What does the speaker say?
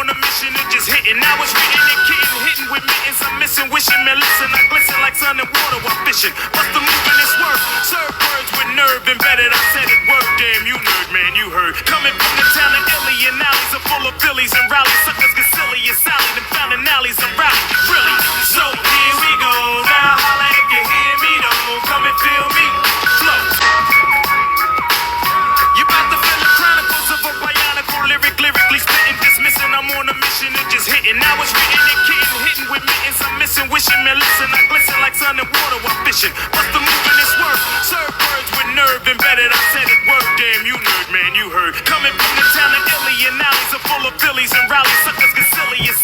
on a mission, it just hitting. Now it's written and kitten, hitting with mittens. I'm missing, wishing, man, listen. I glisten like sun and water while fishing. Bust the move and it's work. Serve words with nerve embedded. I said it word, damn, you nerd, man, you heard. Coming from the town of Illy and alleys are full of Phillies and rallies. Suckers get silly and Sally, them found alleys and rally. Really? So here we go. Now holla if you hear me, though. Come and feel me. Flow. You about to feel the chronicles of a bionicle lyrically spitting, dismissing. I'm on a mission, it just hitting. Now it's written and kitten, hitting with mittens. I'm missing, wishing, man, listen. I glisten like sun and water while fishing. Bust the move and it's work. Serve words with nerve embedded. I said it word, damn, you nerd, man, you heard. Coming from the town of Illy and alleys are full of Phillies and rallies. Suckers get silly and